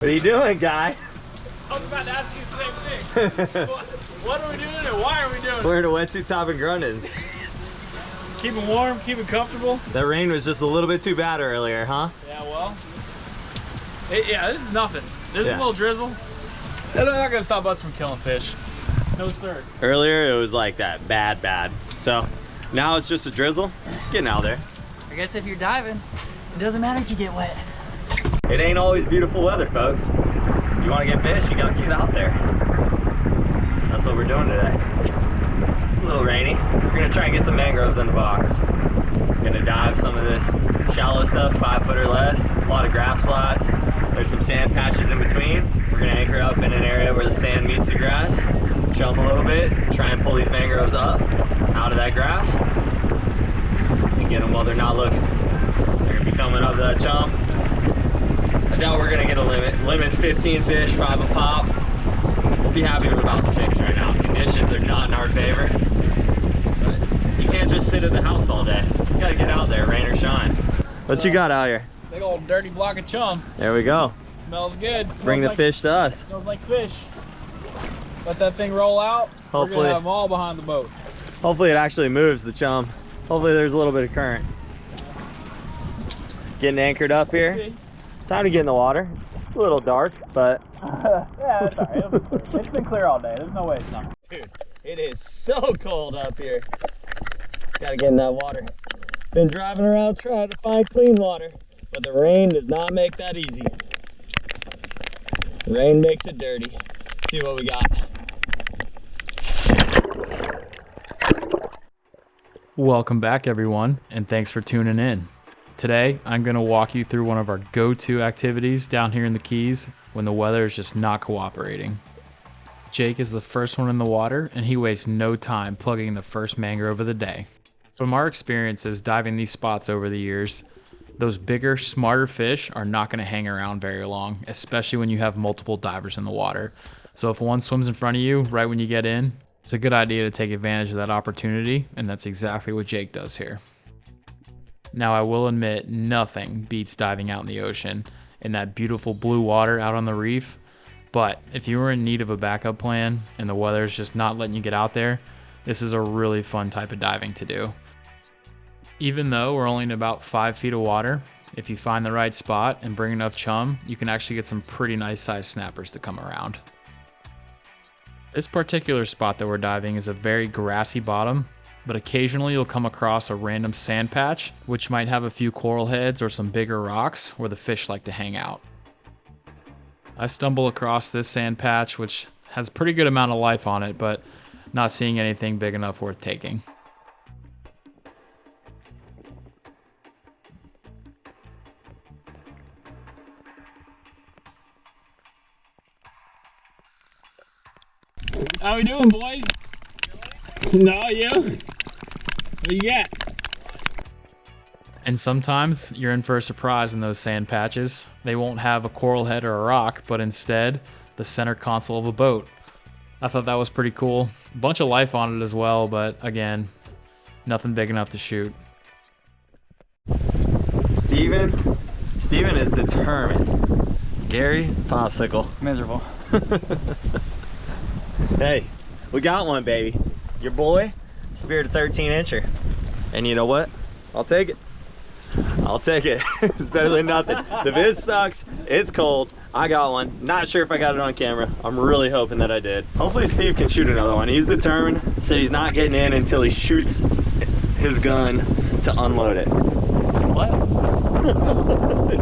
What are you doing, guy? I was about to ask you the same thing. What are we doing and why are we doing it? We're in a wetsuit top and grunnins. Keep it warm, keep it comfortable. That rain was just a little bit too bad earlier, huh? Yeah, well. Yeah, this is nothing. This is a little drizzle. That's not gonna stop us from killing fish. No, sir. Earlier, it was like that bad. So now it's just a drizzle. Getting out there. I guess if you're diving, it doesn't matter if you get wet. It ain't always beautiful weather, folks. If you want to get fish, you gotta get out there. That's what we're doing today. A little rainy. We're gonna try and get some mangroves in the box. We're gonna dive some of this shallow stuff, 5 foot or less. A lot of grass flats. There's some sand patches in between. We're gonna anchor up in an area where the sand meets the grass. Jump a little bit, try and pull these mangroves up out of that grass. And get them while they're not looking. They're gonna be coming up to that chum. I doubt we're gonna get a limit. Limit's 15 fish, 5 a pop. We'll be happy with about 6 right now. Conditions are not in our favor. But you can't just sit at the house all day. You gotta get out there, rain or shine. What you got out here? Big old dirty block of chum. There we go. Smells good. Smells Bring the like, fish to us. Smells like fish. Let that thing roll out. Hopefully. We're gonna have them all behind the boat. Hopefully it actually moves, the chum. Hopefully there's a little bit of current. Getting anchored up here. Time to get in the water. It's a little dark, but yeah, it's alright. It's been clear all day. There's no way it's not. dude, it is so cold up here. Gotta get in that water. Been driving around trying to find clean water, but the rain does not make that easy. Rain makes it dirty. Let's see what we got. Welcome back, everyone, and thanks for tuning in. Today, I'm going to walk you through one of our go-to activities down here in the Keys when the weather is just not cooperating. Jake is the first one in the water, and he wastes no time plugging the first mangrove of the day. From our experiences diving these spots over the years, those bigger, smarter fish are not going to hang around very long, especially when you have multiple divers in the water. So if one swims in front of you right when you get in, it's a good idea to take advantage of that opportunity, and that's exactly what Jake does here. Now, I will admit, nothing beats diving out in the ocean in that beautiful blue water out on the reef, but if you were in need of a backup plan and the weather is just not letting you get out there, this is a really fun type of diving to do. Even though we're only in about 5 feet of water, if you find the right spot and bring enough chum, you can actually get some pretty nice sized snappers to come around. This particular spot that we're diving is a very grassy bottom, but occasionally you'll come across a random sand patch, which might have a few coral heads or some bigger rocks where the fish like to hang out. I stumble across this sand patch, which has a pretty good amount of life on it, but not seeing anything big enough worth taking. How we doing, boys? No, you? What you got? And sometimes you're in for a surprise in those sand patches. They won't have a coral head or a rock, but instead the center console of a boat. I thought that was pretty cool. A bunch of life on it as well, but again, nothing big enough to shoot. Steven is determined. Gary, popsicle. Miserable. Hey, we got one, baby. Your boy, speared a 13-incher. And you know what? I'll take it. I'll take it. It's better than nothing. The viz sucks. It's cold. I got one. Not sure if I got it on camera. I'm really hoping that I did. Hopefully Steve can shoot another one. He's determined. Said he's not getting in until he shoots his gun to unload it. What?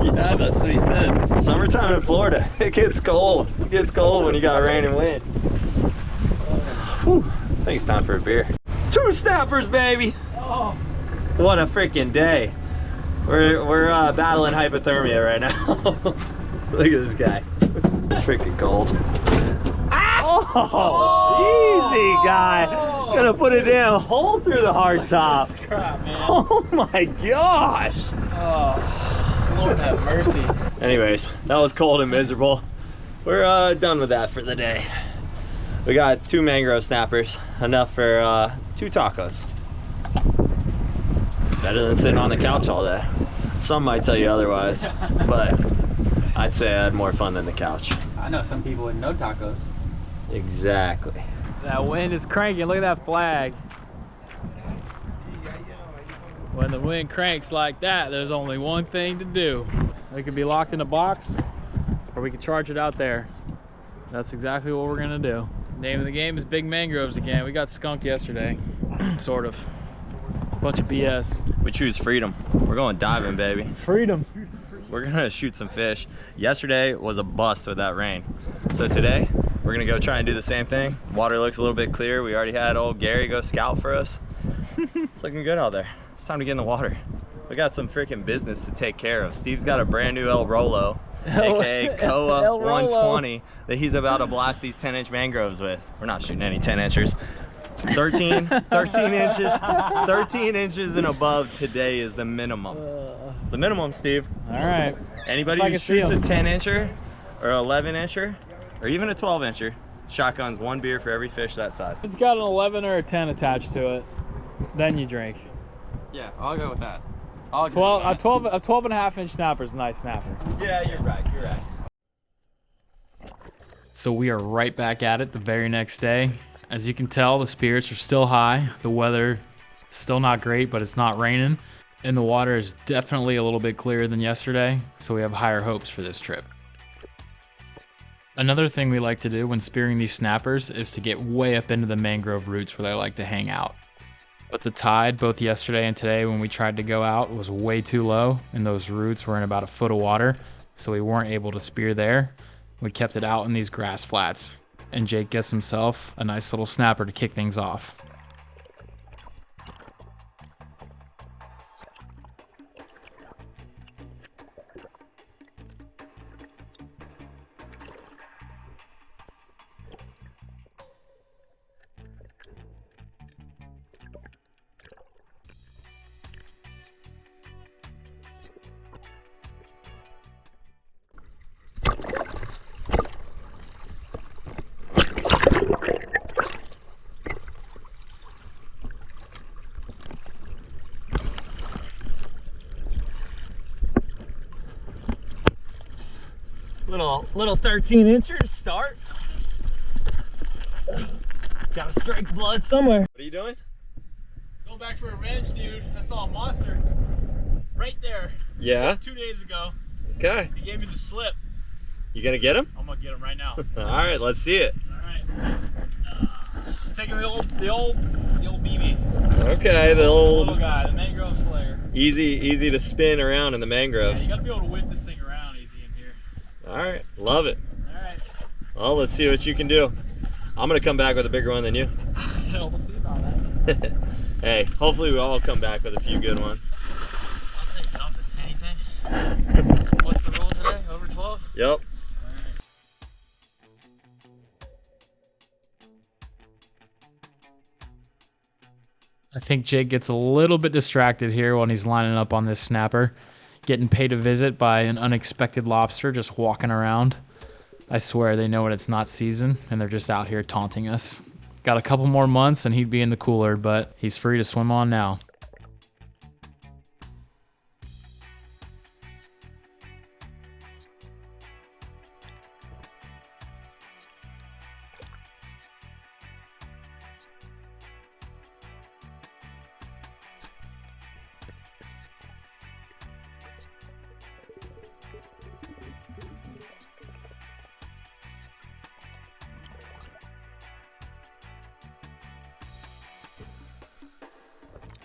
Yeah, that's what he said. Summertime in Florida. It gets cold. It gets cold when you got rain and wind. Whew. I think it's time for a beer. 2 snappers, baby! Oh. What a freaking day. We're battling hypothermia right now. Look at this guy. It's freaking cold. Oh, easy guy. Gonna put a damn hole through the hard top. Crap, man. Oh my gosh. Oh, Lord have mercy. Anyways, that was cold and miserable. We're done with that for the day. We got 2 mangrove snappers, enough for 2 tacos. Better than sitting on the couch all day. Some might tell you otherwise, but I'd say I had more fun than the couch. I know some people with no tacos. Exactly. That wind is cranking. Look at that flag. When the wind cranks like that, there's only one thing to do. We could be locked in a box, or we could charge it out there. That's exactly what we're gonna do. Name of the game is Big Mangroves again. We got skunked yesterday, sort of. Bunch of BS. We choose freedom. We're going diving, baby. Freedom. We're gonna shoot some fish. Yesterday was a bust with that rain. So today, we're gonna go try and do the same thing. Water looks a little bit clear. We already had old Gary go scout for us. It's looking good out there. It's time to get in the water. We got some freaking business to take care of. Steve's got a brand new El Rolo, aka Koa 120, that he's about to blast these 10-inch mangroves with. We're not shooting any 10-inchers. 13 inches and above today is the minimum. It's the minimum, Steve. All right. Anybody who shoots a 10-incher or 11-incher or even a 12-incher, shotguns 1 beer for every fish that size. It's got an 11 or a 10 attached to it. Then you drink. Yeah, I'll go with that. A 12.5-inch snapper is a nice snapper. Yeah, you're right. You're right. So we are right back at it the very next day. As you can tell, the spirits are still high. The weather is still not great, but it's not raining. And the water is definitely a little bit clearer than yesterday, so we have higher hopes for this trip. Another thing we like to do when spearing these snappers is to get way up into the mangrove roots where they like to hang out. But the tide, both yesterday and today when we tried to go out, was way too low, and those roots were in about a foot of water, so we weren't able to spear there. We kept it out in these grass flats, and Jake gets himself a nice little snapper to kick things off. Little 13-incher to start. Gotta strike blood somewhere. What are you doing? Going back for revenge, dude. I saw a monster right there. Yeah? 2 days ago. Okay. He gave me the slip. You gonna get him? I'm gonna get him right now. All right, let's see it. All right. Taking the old BB. Okay, the Little old guy, the mangrove slayer. easy to spin around in the Yeah, mangroves. you gotta be able to whip this thing around easy in here. All right, love it. All right. Well, let's see what you can do. I'm gonna come back with a bigger one than you. We'll see about that. Hey, hopefully we all come back with a few good ones. I'll take something. Anything. What's the rule today? Over 12? Yep. I think Jake gets a little bit distracted here when he's lining up on this snapper, getting paid a visit by an unexpected lobster just walking around. I swear they know when it's not season and they're just out here taunting us. Got a couple more months and he'd be in the cooler, but he's free to swim on now.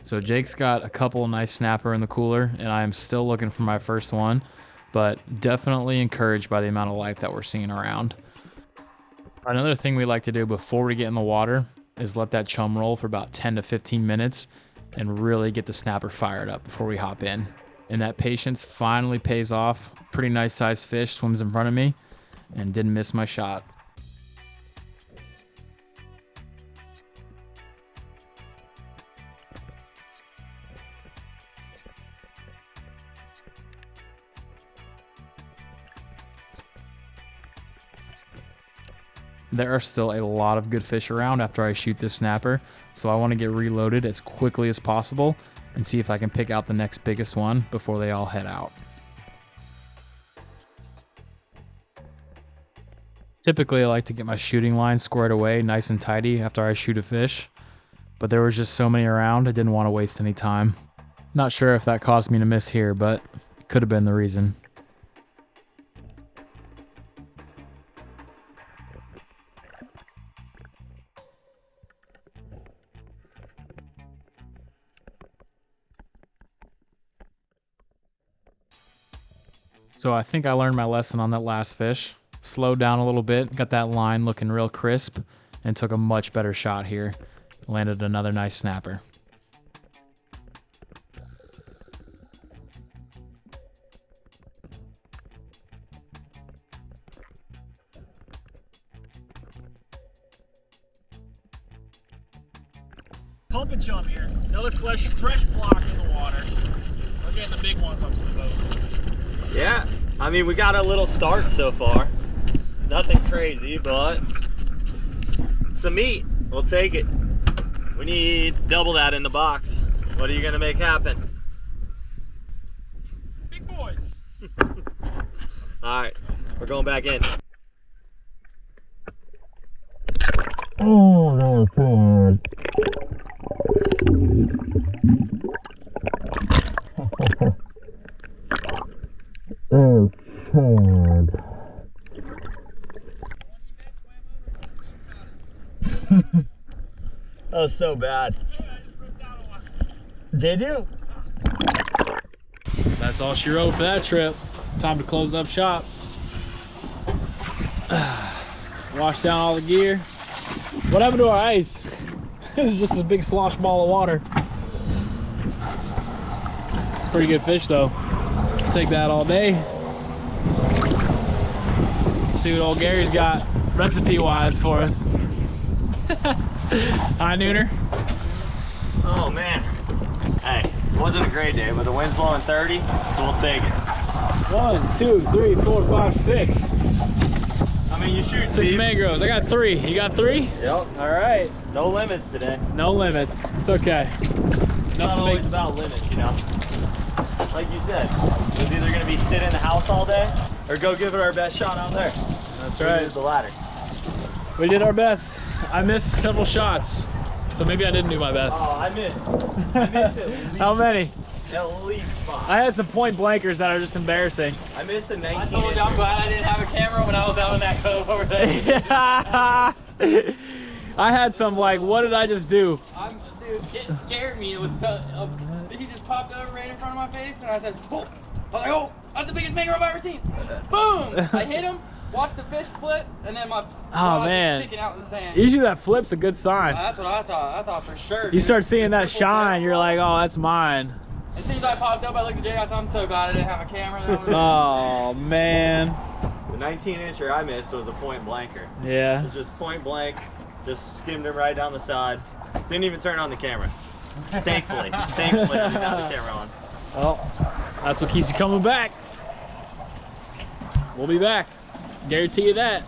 So Jake's got a couple nice snapper in the cooler, and I'm still looking for my first one, but definitely encouraged by the amount of life that we're seeing around. Another thing we like to do before we get in the water is let that chum roll for about 10 to 15 minutes and really get the snapper fired up before we hop in. And that patience finally pays off. Pretty nice sized fish swims in front of me and didn't miss my shot. There are still a lot of good fish around after I shoot this snapper, so I want to get reloaded as quickly as possible and see if I can pick out the next biggest one before they all head out. Typically, I like to get my shooting line squared away nice and tidy after I shoot a fish, but there was just so many around, I didn't want to waste any time. Not sure if that caused me to miss here, but it could have been the reason. So I think I learned my lesson on that last fish. Slowed down a little bit, got that line looking real crisp, and took a much better shot here. Landed another nice snapper. Pumping chum here. Another fresh block in the water. We're getting the big ones onto the boat. Yeah, I mean, we got a little start so far. Nothing crazy, but some meat. We'll take it. We need double that in the box. What are you gonna make happen? Big boys. All right, we're going back in. Oh, that was hard. Oh, hard. That was so bad. Did you? That's all she wrote for that trip. Time to close up shop. Wash down all the gear. What happened to our ice? This is just a big slosh ball of water. Pretty good fish though. Take that all day. Let's see what old Gary's got recipe wise for us. Hi, Nooner. Oh man. Hey, it wasn't a great day, but the wind's blowing 30, so we'll take it. 1, 2, 3, 4, 5, 6. I mean, you shoot 6 mangroves. I got 3. You got 3? Yep. All right. No limits today. No limits. It's okay. It's not always about limits, you know. Like you said, it was either gonna be sit in the house all day or go give it our best shot out there. That's We right. did the latter. We did our best. I missed several shots, so maybe I didn't do my best. Oh, I missed. I missed at least, How many? at least 5. I had some point blankers that are just embarrassing. I missed a 19. I told you I'm glad I didn't have a camera when I was out in that cove over there. I had some like, what did I just do? Dude, it scared me. It was so, he just popped over right in front of my face, and I said, "Boom!" I was like, "Oh, that's the biggest mangrove I've ever seen!" Boom! I hit him, watched the fish flip, and then my rod man. just sticking out in the sand. Usually that flip's a good sign. That's what I thought. I thought for sure. You dude. start seeing that Triple shine, barrel. you're like, oh, that's mine. As soon as I popped up, I looked at Jay. I said, "I'm so glad I didn't have a camera." That was Oh man. The 19-incher I missed was a point blanker. It Yeah. was just point blank, just skimmed him right down the side. Didn't even turn on the camera. Thankfully, I didn't have the camera on. Well, that's what keeps you coming back. We'll be back. Guarantee you that.